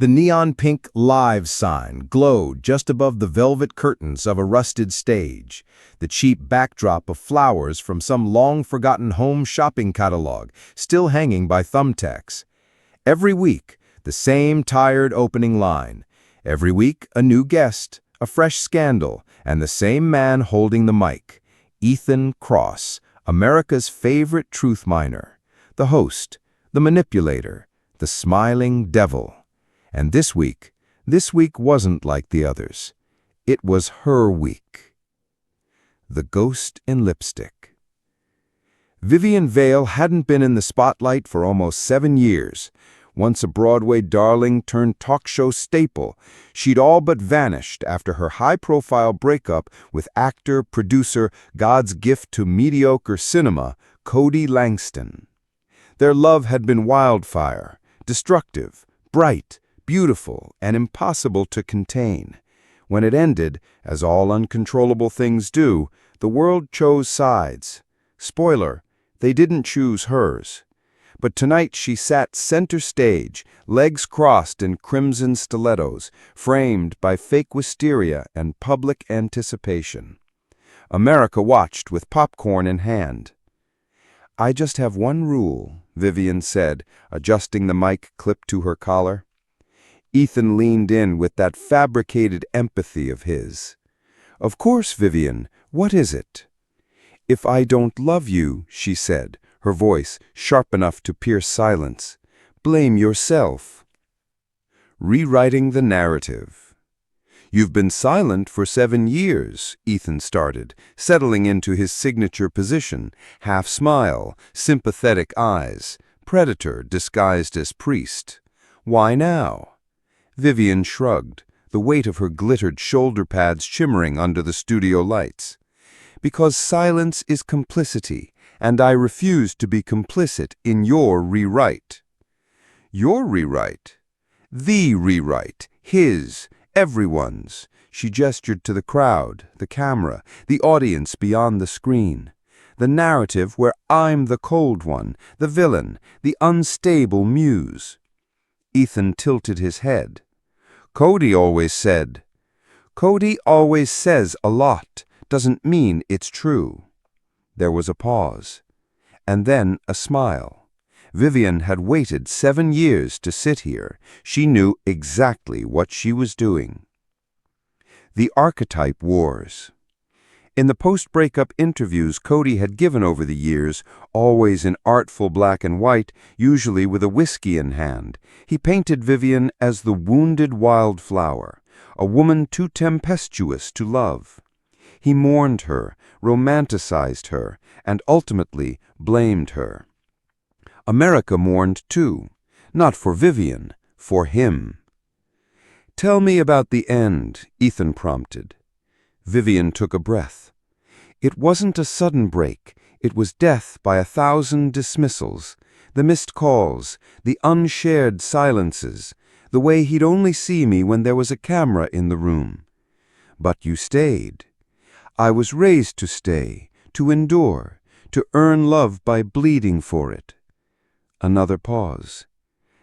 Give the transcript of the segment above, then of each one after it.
The neon pink "Live" sign glowed just above the velvet curtains of a rusted stage, the cheap backdrop of flowers from some long-forgotten home shopping catalog still hanging by thumbtacks. Every week, the same tired opening line. Every week, a new guest, a fresh scandal, and the same man holding the mic. Ethan Cross, America's favorite truth miner. The host, the manipulator, the smiling devil. And this week wasn't like the others. It was her week. The Ghost in Lipstick. Vivian Vale hadn't been in the spotlight for almost 7 years. Once a Broadway darling turned talk show staple, she'd all but vanished after her high-profile breakup with actor, producer, God's gift to mediocre cinema, Kody Langston. Their love had been wildfire, destructive, bright, beautiful, and impossible to contain. When it ended, as all uncontrollable things do, the world chose sides. Spoiler, they didn't choose hers. But tonight she sat center stage, legs crossed in crimson stilettos, framed by fake wisteria and public anticipation. America watched with popcorn in hand. "I just have one rule," Vivian said, adjusting the mic clip to her collar. Ethan leaned in with that fabricated empathy of his. "Of course, Vivian. What is it?" "If I don't love you," she said, her voice sharp enough to pierce silence, "blame yourself." Rewriting the narrative. "You've been silent for 7 years," Ethan started, settling into his signature position, half smile, sympathetic eyes, predator disguised as priest. "Why now?" Vivian shrugged, the weight of her glittered shoulder pads shimmering under the studio lights. "Because silence is complicity, and I refuse to be complicit in your rewrite." "Your rewrite?" "The rewrite. His. Everyone's." She gestured to the crowd, the camera, the audience beyond the screen. "The narrative where I'm the cold one, the villain, the unstable muse." Ethan tilted his head. "Kody always said." "Kody always says a lot. Doesn't mean it's true." There was a pause, and then a smile. Vivian had waited 7 years to sit here. She knew exactly what she was doing. The archetype wars. In the post-breakup interviews Kody had given over the years, always in artful black and white, usually with a whiskey in hand, he painted Vivian as the wounded wildflower, a woman too tempestuous to love. He mourned her, romanticized her, and ultimately blamed her. America mourned too, not for Vivian, for him. "Tell me about the end," Ethan prompted. Vivian took a breath. It wasn't a sudden break. It was death by 1,000 dismissals, the missed calls, the unshared silences, the way he'd only see me when there was a camera in the room. "But you stayed." "I was raised to stay, to endure, to earn love by bleeding for it." Another pause.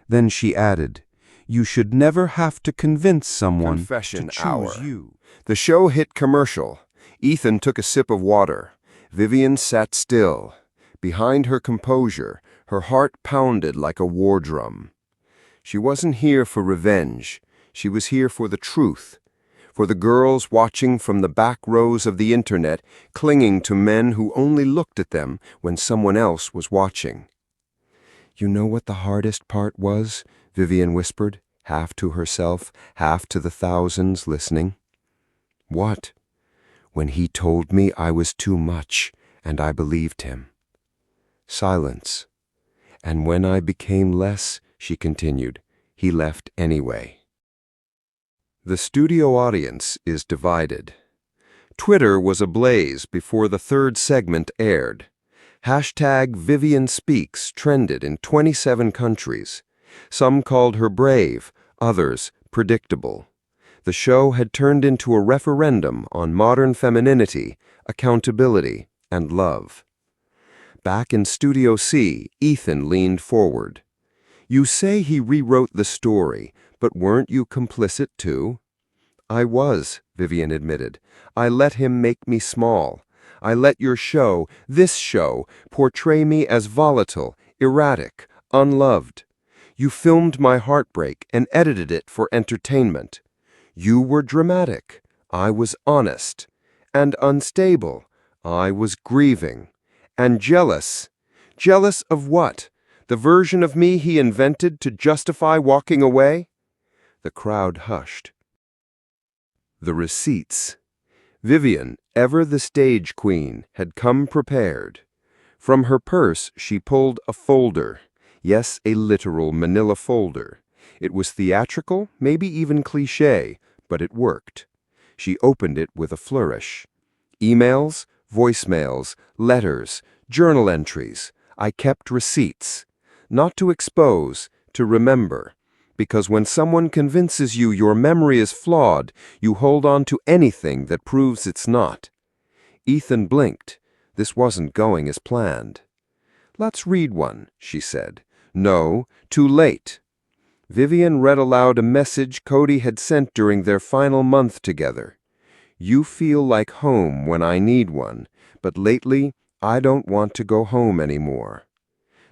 Then she added, "You should never have to convince someone Confession to choose hour. you." The show hit commercial. Ethan took a sip of water. Vivian sat still. Behind her composure, her heart pounded like a war drum. She wasn't here for revenge. She was here for the truth. For the girls watching from the back rows of the internet, clinging to men who only looked at them when someone else was watching. "You know what the hardest part was?" Vivian whispered, half to herself, half to the thousands listening. "What?" "When he told me I was too much, and I believed him." Silence. "And when I became less," she continued, "he left anyway." The studio audience is divided. Twitter was ablaze before the third segment aired. #VivianSpeaks trended in 27 countries. Some called her brave, others predictable. The show had turned into a referendum on modern femininity, accountability, and love. Back in Studio C, Ethan leaned forward. "You say he rewrote the story, But weren't you complicit too? I was, Vivian admitted. I let him make me small. I let your show, this show, portray me as volatile, erratic, unloved. You filmed my heartbreak and edited it for entertainment. You were dramatic. I was honest. And unstable. I was grieving. And jealous. Jealous of what? The version of me he invented to justify walking away? The crowd hushed. The receipts. Vivian, ever the stage queen, had come prepared. From her purse she pulled a folder. Yes, a literal manila folder. It was theatrical, maybe even cliché, but it worked. She opened it with a flourish. Emails, voicemails, letters, journal entries. I kept receipts. Not to expose, to remember. Because when someone convinces you your memory is flawed, you hold on to anything that proves it's not. Ethan blinked. This wasn't going as planned. Let's read one, she said. No, too late. Vivian read aloud a message Kody had sent during their final month together. You feel like home when I need one, but lately I don't want to go home anymore.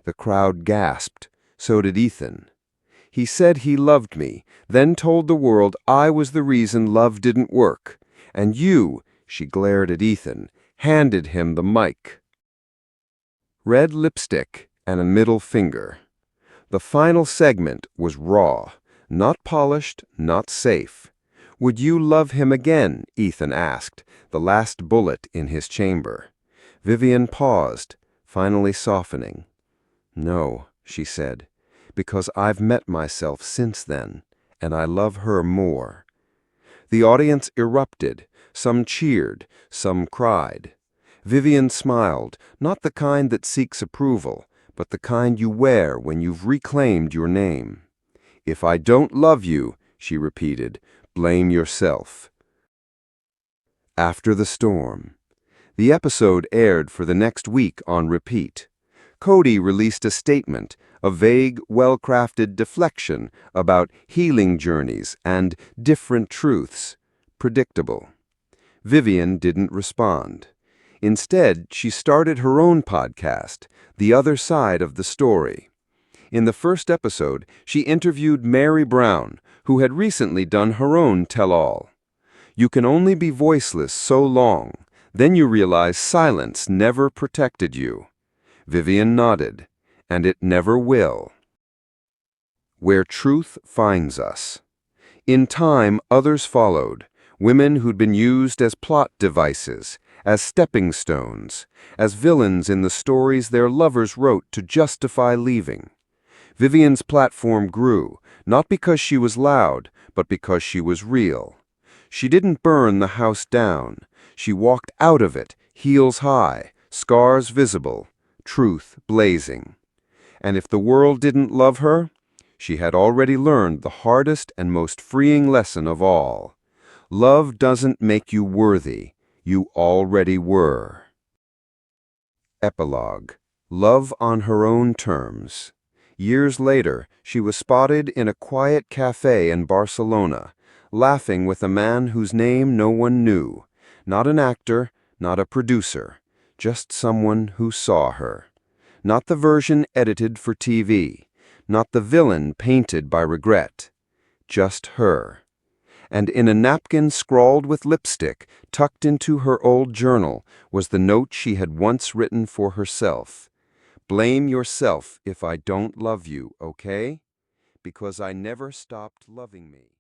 The crowd gasped. So did Ethan. He said he loved me, then told the world I was the reason love didn't work. And you, she glared at Ethan, handed him the mic. Red lipstick and a middle finger. The final segment was raw, not polished, not safe. Would you love him again? Ethan asked, the last bullet in his chamber. Vivian paused, finally softening. No, she said. Because I've met myself since then, and I love her more. The audience erupted. Some cheered, some cried. Vivian smiled, not the kind that seeks approval, but the kind you wear when you've reclaimed your name. If I don't love you, she repeated, blame yourself. After the storm. The episode aired for the next week on repeat. Kody released a statement, a vague, well-crafted deflection about healing journeys and different truths. Predictable. Vivian didn't respond. Instead, she started her own podcast, The Other Side of the Story. In the first episode, she interviewed Robyn Brown, who had recently done her own tell-all. You can only be voiceless so long, then you realize silence never protected you. Vivian nodded, and it never will. Where truth finds us. In time, others followed, women who'd been used as plot devices, as stepping stones, as villains in the stories their lovers wrote to justify leaving. Vivian's platform grew, not because she was loud, but because she was real. She didn't burn the house down. She walked out of it, heels high, scars visible, truth blazing. And if the world didn't love her, she had already learned the hardest and most freeing lesson of all. Love doesn't make you worthy. You already were. Epilogue. Love on her own terms. Years later, she was spotted in a quiet cafe in Barcelona, laughing with a man whose name no one knew. Not an actor, not a producer, just someone who saw her. Not the version edited for TV, not the villain painted by regret. Just her. And in a napkin scrawled with lipstick, tucked into her old journal, was the note she had once written for herself. Blame yourself if I don't love you, okay? Because I never stopped loving me.